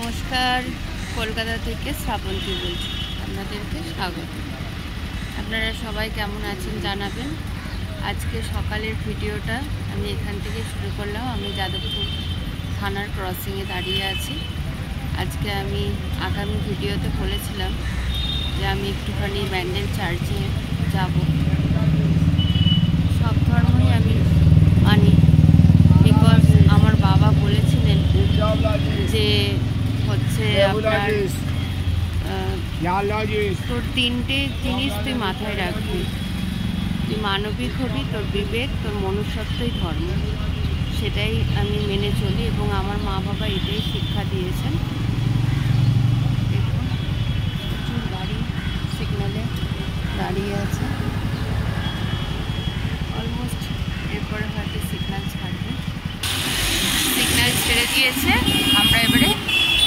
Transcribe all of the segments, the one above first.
নমস্কার, কলকাতা থেকে শ্রাবন্তী বলছি। আপনাদেরকে স্বাগত। আপনারা সবাই কেমন আছেন জানাবেন। আজকে সকালের ভিডিওটা আমি এখান থেকে শুরু করলাম। আমি যাদবপুর থানার ক্রসিংয়ে দাঁড়িয়ে আছি। আজকে আমি আগামী ভিডিওতে বলেছিলাম যে আমি একটুখানি ব্যান্ডেল চার্চে যাব। সব ধর্মই আমি মানি, বিকজ আমার বাবা বলেছিলেন যে হচ্ছে আপনার তোর তিনটে জিনিস তুই মাথায় রাখবি। তুই মানবিক হবি, তোর বিবেক, তোর মনুষ্যত্বই ধর্ম। সেটাই আমি মেনে চলি এবং আমার মা বাবা এটাই শিক্ষা দিয়েছেন। দেখুন প্রচুর গাড়ি সিগন্যালে দাঁড়িয়ে আছে। অলমোস্ট এরপরে হয়তো সিগন্যাল ছাড়বে। সিগন্যাল ছেড়ে দিয়েছে, আমরা এবারে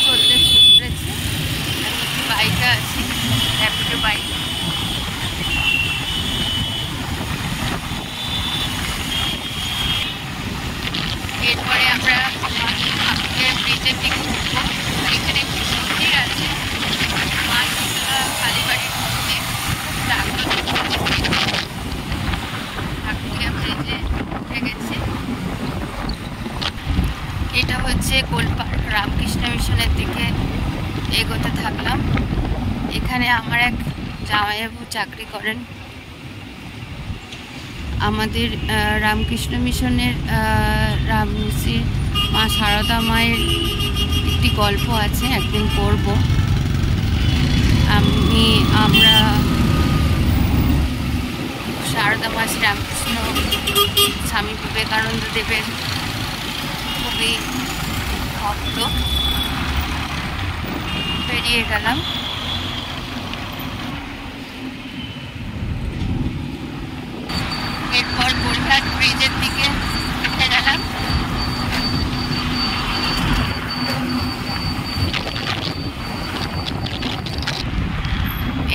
চলতে শুরু করেছি। আমি একটু বাইকে আছি, র্যাপিডো বাইক। এরপরে আমরা ব্রিজের দিকে উঠবো। এখানে একটি মন্দির আছে, মা কালীবাড়ির মন্দির। ঠাকুরিয়া ব্রিজে উঠে গেছে। এটা হচ্ছে গোলপার্ক রামকৃষ্ণ মিশনের দিকে এগোতে থাকলাম। এখানে আমার এক জামাইবাবু চাকরি করেন। আমাদের রামকৃষ্ণ মিশনের রামশ্রী মা সারদা মায়ের একটি গল্প আছে, একদিন পড়ব। আমরা সারদা মা শ্রী রামকৃষ্ণ স্বামী বিবেকানন্দ দেবের খুবই ভক্ত। বেরিয়ে গেলাম। এরপর গোলঘাট ব্রিজের দিকে উঠে গেলাম।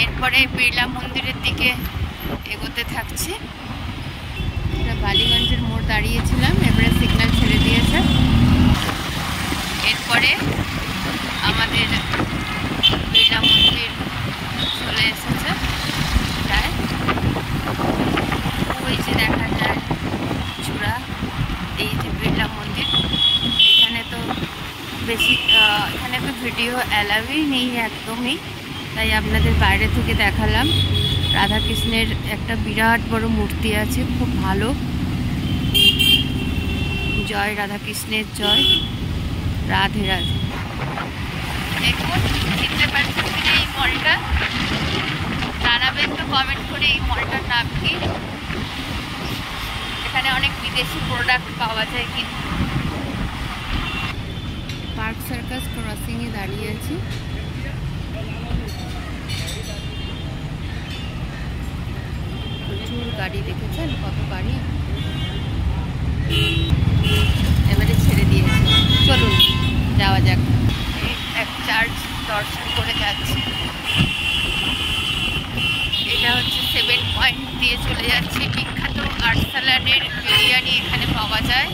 এরপরে বিড়লা মন্দিরের দিকে এগোতে থাকছি। বালিগঞ্জের মোড় দাঁড়িয়েছিলাম, এবারে সিগন্যাল ছেড়ে দিয়েছে। এরপরে আমাদের বিড়লা মন্দির চলে এসেছে প্রায়। ওই যে দেখা যায় চূড়া, এই যে বিড়লা মন্দির। এখানে তো ভিডিও অ্যালাউই নেই একদমই, তাই আপনাদের বাইরে থেকে দেখালাম। রাধাকৃষ্ণের একটা বিরাট বড় মূর্তি আছে, খুব ভালো। জয় রাধাকৃষ্ণের জয়, রাধে রাধে। দেখুন চিনতে পারছেন কিনা এই মলটা, জানাবেন তো কমেন্ট করে এই মলটার নাম কি। এখানে অনেক বিদেশি প্রোডাক্ট পাওয়া যায়। কিন্তু পার্ক সার্কাস ক্রসিংয়ে দাঁড়িয়ে আছি। প্রচুর গাড়ি, দেখেছেন কত গাড়ি। এবারে ছেড়ে দিয়েছে, চলুন যাওয়া যাক। এক চার্চ দর্শন করে যাচ্ছি। এটা হচ্ছে 7 পয়েন্ট দিয়ে চলে যাচ্ছে। বিখ্যাত আরসালানের বিরিয়ানি এখানে পাওয়া যায়।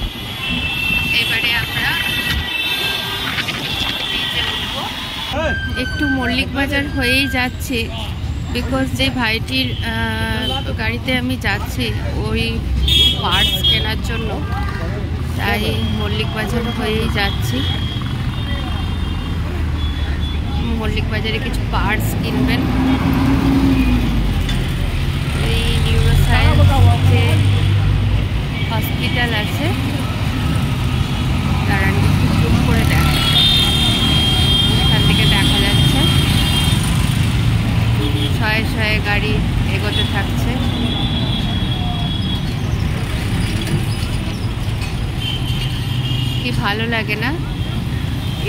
এবারে আমরা নিচে উঠবো। একটু মল্লিক বাজার হয়েই যাচ্ছে, বিকজ যে ভাইটির গাড়িতে আমি যাচ্ছি ওই পার্টস কেনার জন্য, তাই মল্লিক বাজার হয়েই যাচ্ছি। মল্লিক বাজারে কিছু পার্টস কিনবেন। এই নিউরোসায়েন্স যে হসপিটাল আছে, দাঁড়ান একটু জুম করে দেখা, এখান থেকে দেখা যাচ্ছে। শয়ে শয়ে গাড়ি এগোতে থাকছে। কি ভালো লাগে না,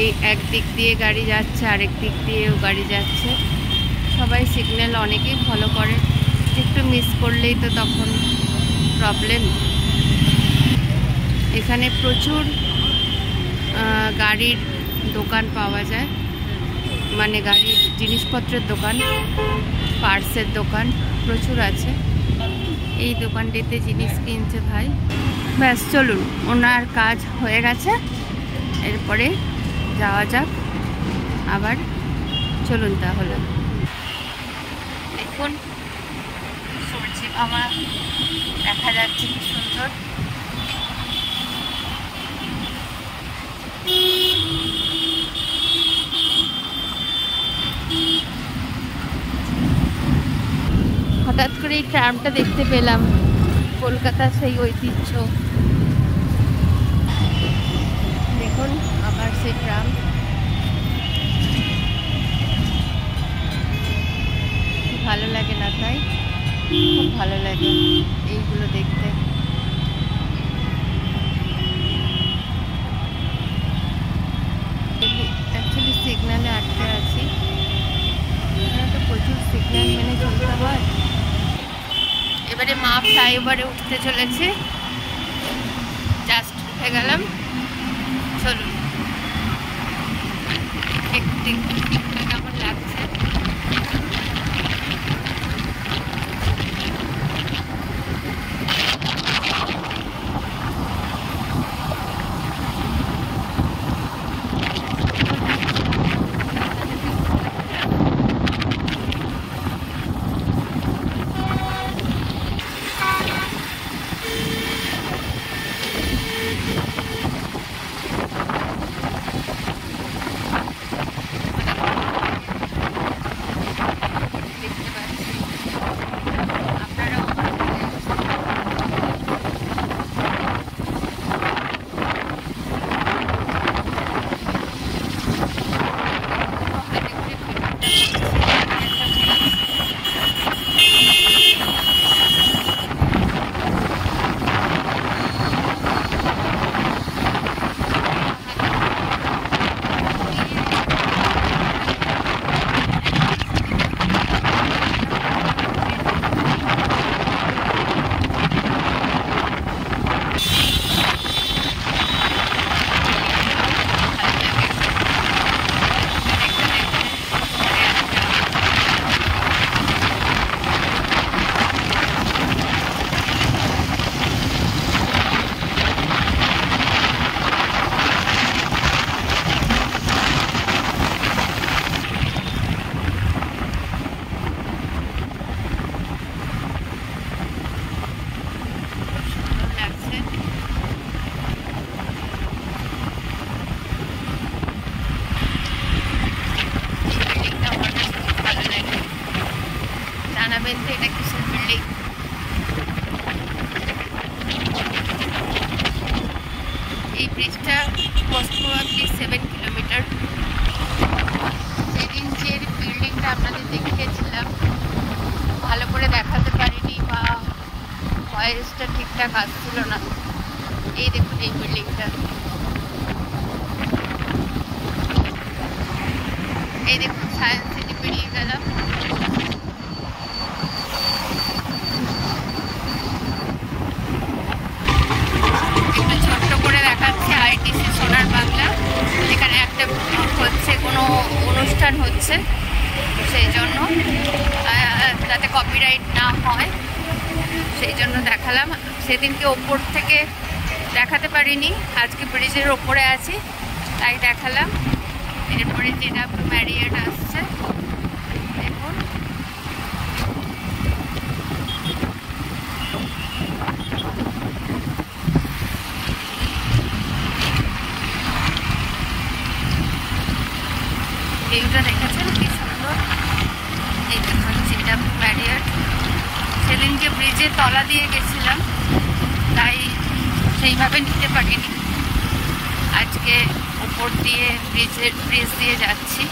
এই একদিক দিয়ে গাড়ি যাচ্ছে, আরেক দিক দিয়েও গাড়ি যাচ্ছে। সবাই সিগন্যাল অনেকেই ফলো করে, একটু মিস করলেই তো তখন প্রবলেম। এখানে প্রচুর গাড়ির দোকান পাওয়া যায়, মানে গাড়ির জিনিসপত্রের দোকান, পার্টসের দোকান প্রচুর আছে। এই দোকানটিতে জিনিস কিনছে ভাই। ব্যাস চলুন, ওনার কাজ হয়ে গেছে, এরপরে যাওয়া যাক। আবার চলুন তাহলে। দেখুন সূর্যি মামা দেখা যাচ্ছে কি সুন্দর। হঠাৎ করে এই ট্রামটা দেখতে পেলাম, কলকাতার সেই ঐতিহ্য। দেখুন আবার সেই ট্রাম। ভালো লাগে না তাই? খুব ভালো লাগে এইগুলো দেখতে। অ্যাকচুয়ালি সিগন্যালে আটকে আছি, এখানে তো প্রচুর সিগন্যাল মেনে চলতে হয়। এবারে মা ফ্লাইওভারে উঠতে চলেছে, জাস্ট উঠে গেলাম। চলুন একটু কেমন লাগছে। এটা কিসের বিল্ডিং? এই ব্রিজটা মোস্ট প্রবাবলি 7 কিলোমিটার। সেদিন যে বিল্ডিংটা আপনাদের দেখিয়েছিলাম ভালো করে দেখাতে পারিনি বা ভয়েসটা ঠিকঠাক আসছিল না। এই দেখুন এই বিল্ডিংটা, এই দেখুন সায়েন্স সিটি পেরিয়ে গেলাম। ছোট্ট করে দেখাচ্ছে আইটিসি সোনার বাংলা। এখানে একটা হচ্ছে কোনো অনুষ্ঠান হচ্ছে, সেই জন্য যাতে কপিরাইট না হয় সেই জন্য দেখালাম। সেদিনকে ওপর থেকে দেখাতে পারিনি, আজকে ব্রিজের ওপরে আছি তাই দেখালাম। এরপরে যেটা ম্যারিয়েট আসছে দেখুন। এইটা দেখেছেন কি সুন্দর। এই দেখুন যেটা ম্যারিয়েট। সেদিন যে ব্রিজের তলা দিয়ে গেছিলাম তাই সেইভাবে নিতে পারিনি, আজকে উপর দিয়ে ব্রিজ দিয়ে যাচ্ছি।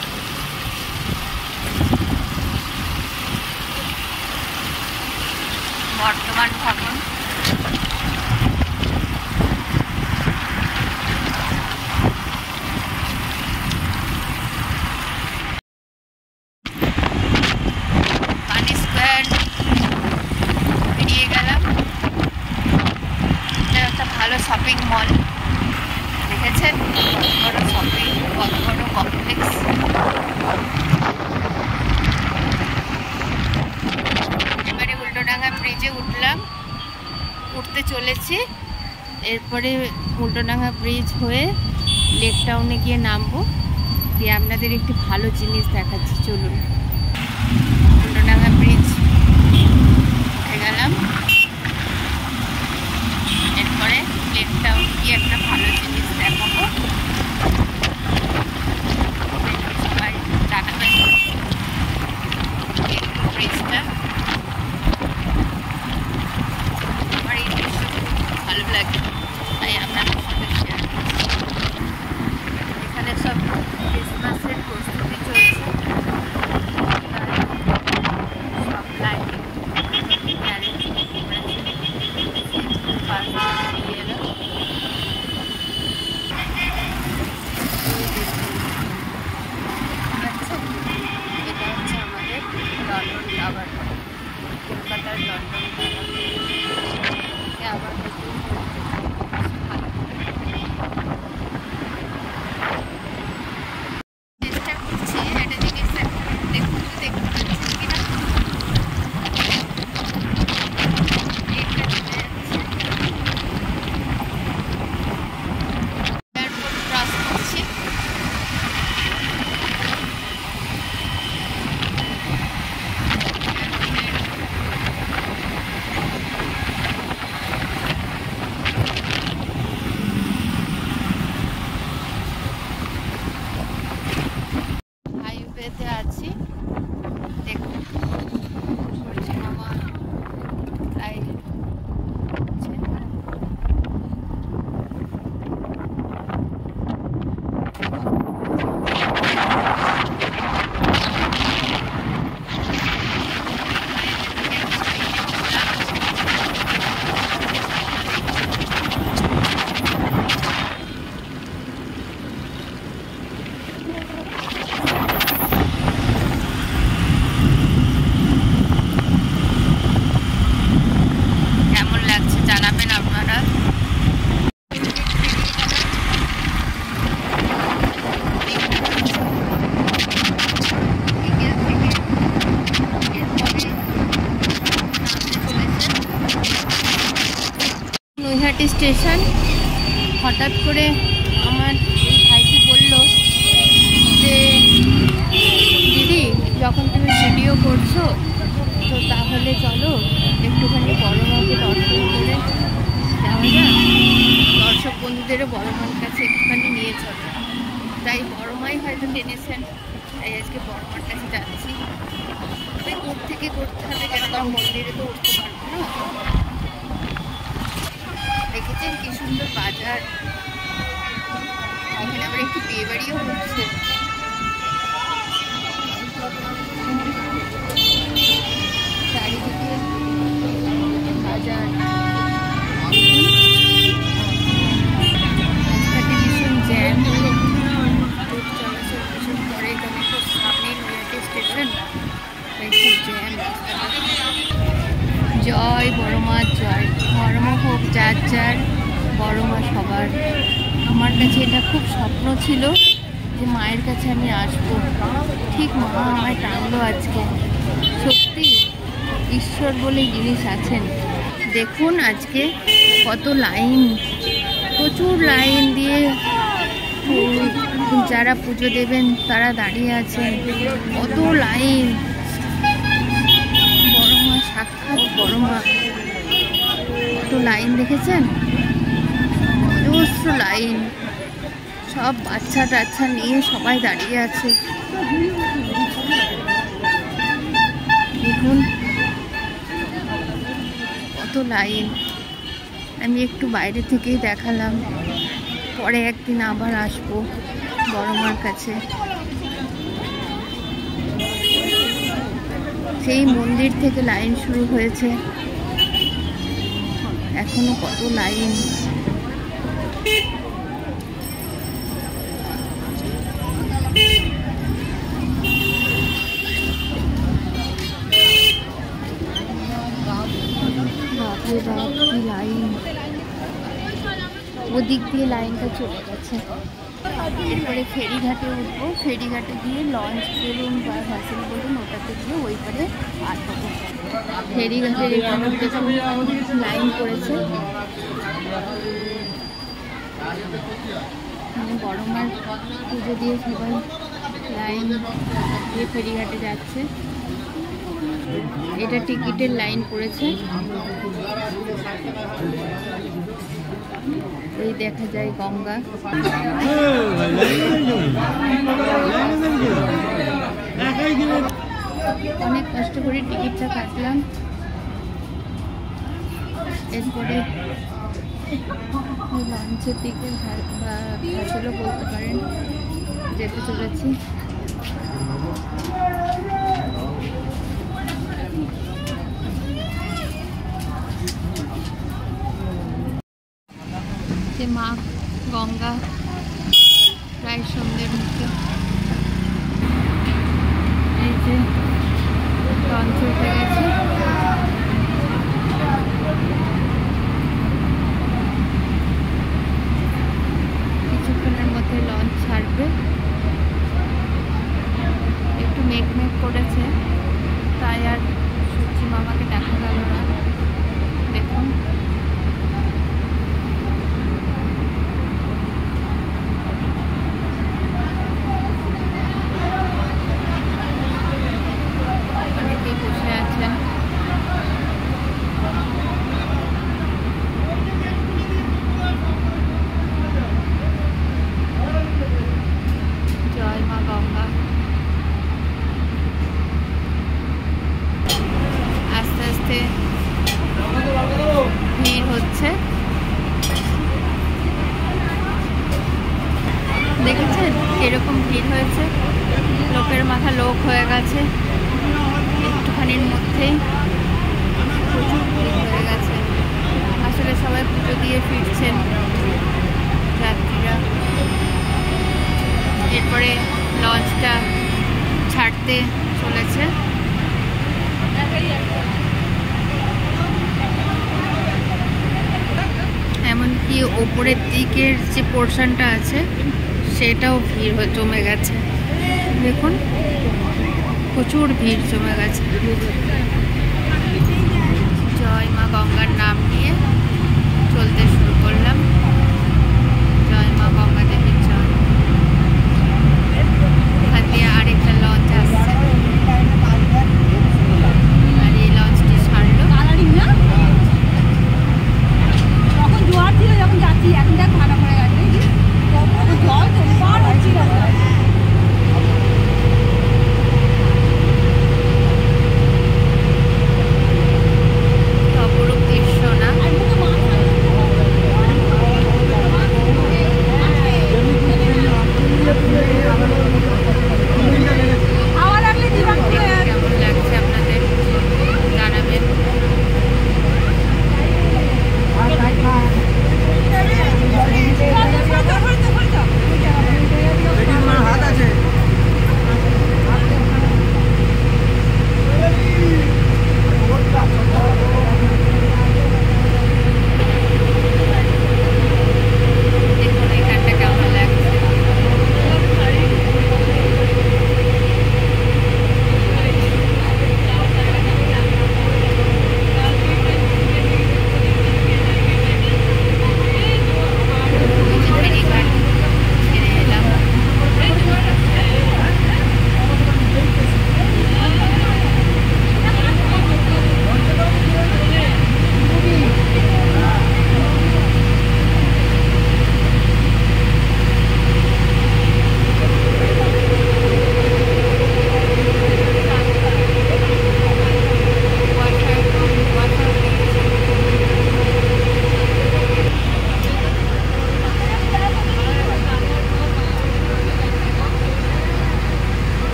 বর্তমান ভবন। পানি স্কোয়ার বেরিয়ে গেলাম। এটা একটা ভালো শপিং মল, দেখেছেন বড় শপিং, কত বড় কমপ্লেক্স। এবারে উল্টোডাঙ্গা ব্রিজে উঠলাম, উঠতে চলেছি। এরপরে উল্টোডাঙ্গা ব্রিজ হয়ে লেক টাউনে গিয়ে নামবো। দিয়ে আপনাদের একটি ভালো জিনিস দেখাচ্ছি। চলুন, উল্টোডাঙ্গা ব্রিজ উঠে গেলাম। এরপরে লেক টাউন গিয়ে একটা ভালো জিনিস দেখাবো। সবাই জানাবেন ব্রিজটা। আমার এই জিনিসটা খুব ভালো লাগে, তাই আপনাদের সাথে শেয়ার করছি। এখানে সব ক্রিসমাসের প্রস্তুতি চলছে, সব লাইটিং অ্যারেঞ্জ করেছে। এটা হচ্ছে আমাদের লন্ডন টাওয়ার, কলকাতার লন্ডন টাওয়ার। আবার চেষ্টা করছি একটা জিনিস দেখুন, দেখতে পাচ্ছেন কিনা। এয়ারপোর্ট ক্রস করছি। হাইওয়েতে আছি, দেখুন সূর্যমামা প্রায় কেমন লাগছে জানাবেন আপনারা। নৈহাটি স্টেশন। হঠাৎ করে আমার এই ভাইটি বলল যে দিদি, যখন তুমি ভিডিও করছো তো তাহলে চলো একটুখানি বড় মাকে দর্শন করে যাওয়া যাক, দর্শক বন্ধুদেরও বড় মার কাছে একটুখানি নিয়ে চলো। তাই বড় মাই হয়তো টেনেছেন, তাই আজকে বড় মার কাছে যাচ্ছি। তবে কোথা থেকে করতে হবে, কেন মন্দিরে তো উঠতে পারবো না। দেখেছেন কি সুন্দর বাজার, এখানে আবার একটু বিয়ে বাড়িও হচ্ছে। চারিদিকে বাজার, রাস্তাটি ভীষণ জ্যাম, রোড চলাচল ভীষণ করে, কারণ খুব সামনেই নৈহাটি স্টেশন, তাই খুব জ্যাম রাস্তাটা। জয় বড় মা জয়, ধর্ম হোক যার যার, বড় মা সবার। আমার কাছে এটা খুব স্বপ্ন ছিল যে মায়ের কাছে আমি আসবো, ঠিক মা আমায় টানলো আজকে। সত্যি ঈশ্বর বলে জিনিস আছেন। দেখুন আজকে কত লাইন, প্রচুর লাইন দিয়ে যারা পুজো দেবেন তারা দাঁড়িয়ে আছেন, কত লাইন। বড় মা, সাক্ষাৎ বড় মা, কত লাইন দেখেছেন, অজস্র লাইন। সব বাচ্চা টাচ্চা নিয়ে সবাই দাঁড়িয়ে আছে। দেখুন কত লাইন। আমি একটু বাইরে থেকেই দেখালাম, পরে একদিন আবার আসবো বড় মার কাছে। সেই মন্দির থেকে লাইন শুরু হয়েছে, এখনো কত লাইন। বাপরে বাপ, কি লাইন। ওদিক দিয়ে লাইনটা চলে গেছে। এরপরে ফেরিঘাটে উঠবো, ফেরিঘাটে গিয়ে লঞ্চ বলুন বা ভ্যাসেল বলুন ওটাতে গিয়ে ওই পারে পার হবো। ফেরিঘাটের এখানে লাইন করেছে, বড় মার পুজো দিয়ে সবাই লাইন দিয়ে ফেরিঘাটে যাচ্ছে। এটা টিকিটের লাইন পড়েছে। এই দেখা যায় গঙ্গা। অনেক কষ্ট করে টিকিটটা কাটলাম। এরপরে লঞ্চের দিকে বা ঘাটগুলো বলতে পারেন যেতে চলেছি। যে মা গঙ্গা প্রায় সন্ধ্যের মুখে। এই যে লঞ্চ উঠে গেছে। কিছুক্ষণের মধ্যে লঞ্চ ছাড়বে। একটু মেঘ মেঘ করেছে, তাই আর সূর্যি মামাকে দেখা গেল না। দেখুন অনেকেই বসে আছেন। জয় মা গঙ্গা। আস্তে আস্তে ভিড় হচ্ছে। দেখেছেন এরকম ভিড় হয়েছে, লোকের মাথা লোক হয়ে গেছে। একটুখানির মধ্যেই প্রচুর ভিড় হয়ে গেছে। আসলে সবাই পুজো দিয়ে ফিরছেন যাত্রীরা। এরপরে লঞ্চটা ছাড়তে চলেছে। এমনকি ওপরের দিকের যে পোর্শনটা আছে সেটাও ভিড় জমে গেছে। দেখুন প্রচুর ভিড় জমে গেছে। জয় মা গঙ্গার নাম নিয়ে চলতে শুরু করলাম। জয় মা গঙ্গা দেবীর জয়। ওখান দিয়ে আরেকটা লঞ্চ আসছে, আর এই লঞ্চটি ছাড়লো। তখন জোয়ার ছিল, যখন যাচ্ছি এখন দেখ ভাড়া পড়ে গেছে। জল তো পার হচ্ছিল। অপরূপ দৃশ্য না?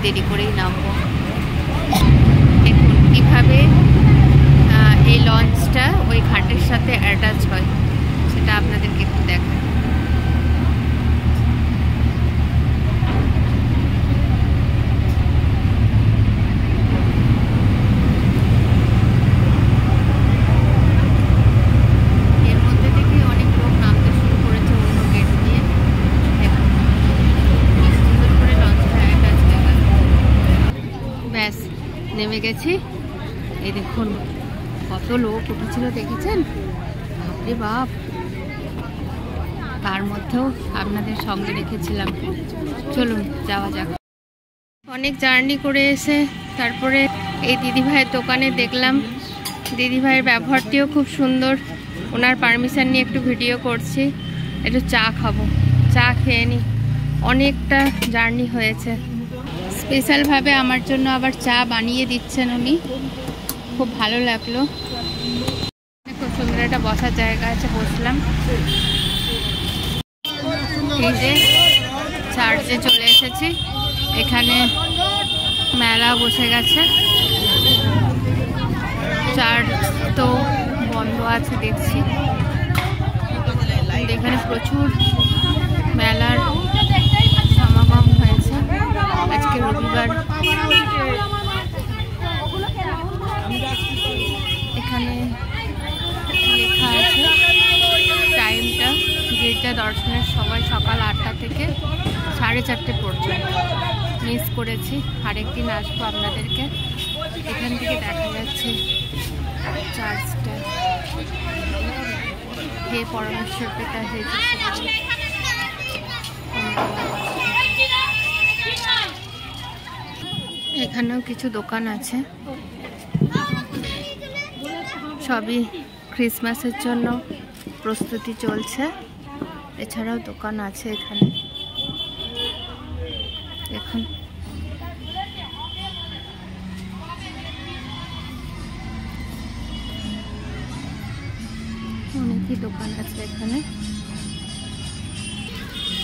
দেরি করেই নামবো। দেখুন কীভাবে এই লঞ্চটা ওই ঘাটের সাথে অ্যাটাচ হয়, সেটা আপনাদেরকে একটু দেখাই। নেমে গেছি। এই দেখুন কত লোক উঠেছিল, দেখেছেন? বাপরে বাপ, তার মধ্যেও আপনাদের সঙ্গে রেখেছিলাম। চলুন যাওয়া যাক। অনেক জার্নি করে এসে তারপরে এই দিদিভাইয়ের দোকানে দেখলাম। দিদিভাইয়ের ব্যবহারটিও খুব সুন্দর। ওনার পারমিশন নিয়ে একটু ভিডিও করছি। একটু চা খাবো, চা খেয়ে নিই। অনেকটা জার্নি হয়েছে। স্পেশালভাবে আমার জন্য আবার চা বানিয়ে দিচ্ছেন উনি, খুব ভালো লাগলো। খুব সুন্দর একটা বসার জায়গা আছে, বসলাম। এই যে চার্চে চলে এসেছি, এখানে মেলা বসে গেছে। চার্চ তো বন্ধ আছে দেখছি, এখানে প্রচুর মেলার সমাগম হয়েছে। আজকে রবিবার। এখানে লেখা আছে টাইমটা, গির্জা দর্শনের সময় সকাল 8টা থেকে 4:30 পর্যন্ত। মিস করেছি, আরেকদিন আসবো আপনাদেরকে। এখান থেকে দেখা যাচ্ছে চার্চটা। হে পরমেশ্বর পিতা, হে এখানেও কিছু দোকান আছে, সবই ক্রিসমাসের জন্য প্রস্তুতি চলছে। এছাড়াও দোকান আছে এখানে। দেখুন অনেকই দোকান আছে এখানে।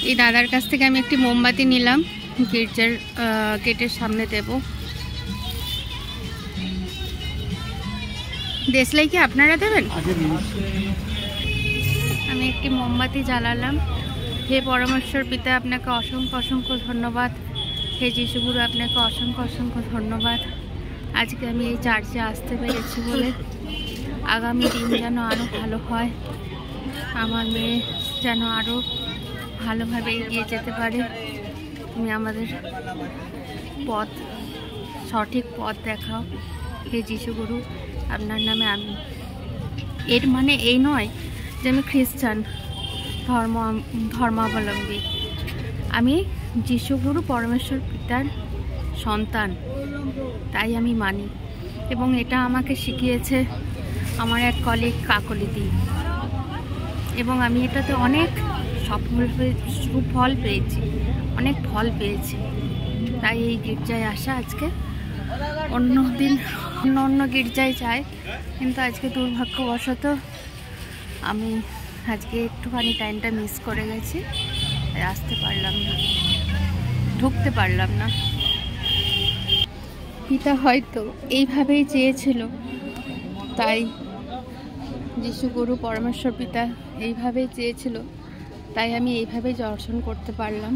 এই দাদার কাছ থেকে আমি একটি মোমবাতি নিলাম, গির্জার গেটের সামনে দেব। দেশলাই কি আপনারা দেবেন? আমি একটি মোমবাতি জ্বালালাম। হে পরমেশ্বর পিতা, আপনাকে অসংখ্য অসংখ্য ধন্যবাদ। হে যিশুগুরু, আপনাকে অসংখ্য অসংখ্য ধন্যবাদ। আজকে আমি এই চার্চে আসতে পেরেছি বলে। আগামী দিন যেন আরও ভালো হয়, আমার মেয়ে যেন আরও ভালোভাবে এগিয়ে যেতে পারে। তুমি আমাদের পথ, সঠিক পথ দেখাও। হে যিশুগুরু, আপনার নামে আমি। এর মানে এই নয় যে আমি খ্রিস্টান ধর্মাবলম্বী। আমি যিশুগুরু পরমেশ্বর পিতার সন্তান, তাই আমি মানি। এবং এটা আমাকে শিখিয়েছে আমার এক কলিগ কাকলিদি, এবং আমি এটাতে অনেক সুফল পেয়েছি, অনেক ফল পেয়েছি। তাই এই গির্জায় আসা আজকে। অন্য দিন অন্য গির্জায় যাই, কিন্তু আজকে দুর্ভাগ্যবশত আমি আজকে একটুখানি টাইমটা মিস করে গেছি, তাই আসতে পারলাম না, ঢুকতে পারলাম না। পিতা হয়তো এইভাবেই চেয়েছিল, তাই যিশুগুরু পরমেশ্বর পিতা এইভাবেই চেয়েছিল, তাই আমি এইভাবেই দর্শন করতে পারলাম।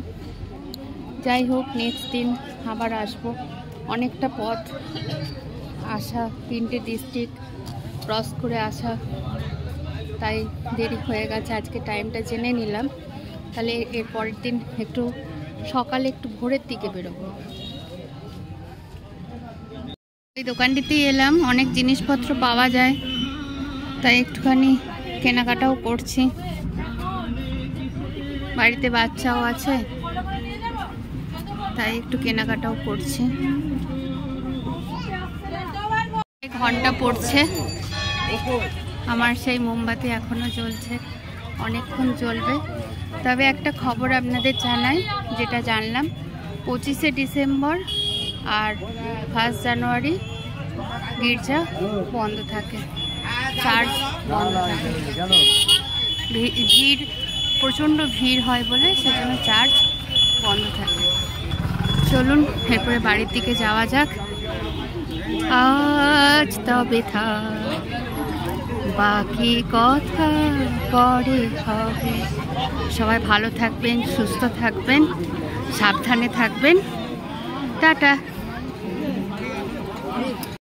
যাই হোক, নেক্সট দিন আবার আসবো। অনেকটা পথ আসা, 3টে ডিস্ট্রিক্ট ক্রস করে আসা, তাই দেরি হয়ে গেছে। আজকে টাইমটা জেনে নিলাম, তাহলে এর পরের দিন একটু সকালে একটু ভোরের দিকে বেরোবো। এই দোকানটিতেই এলাম, অনেক জিনিসপত্র পাওয়া যায়, তাই একটুখানি কেনাকাটাও করছি। বাড়িতে বাচ্চাও আছে, তাই একটু কেনাকাটাও করছি। ঘন্টা পড়ছে, আমার সেই মোমবাতি এখনো জ্বলছে, অনেকক্ষণ জ্বলবে। তবে একটা খবর আপনাদের জানাই, যেটা জানলাম, 25শে ডিসেম্বর আর 1 জানুয়ারি গির্জা বন্ধ থাকে, চার্চ বন্ধ থাকে। ভিড়, প্রচণ্ড ভিড় হয় বলে সেজন্য চার্চ বন্ধ থাকে। চলুন এরপরে বাড়ির দিকে যাওয়া যাক। আজ তবে থাক, বাকি কথা পরে হবে। সবাই ভালো থাকবেন, সুস্থ থাকবেন, সাবধানে থাকবেন। টাটা।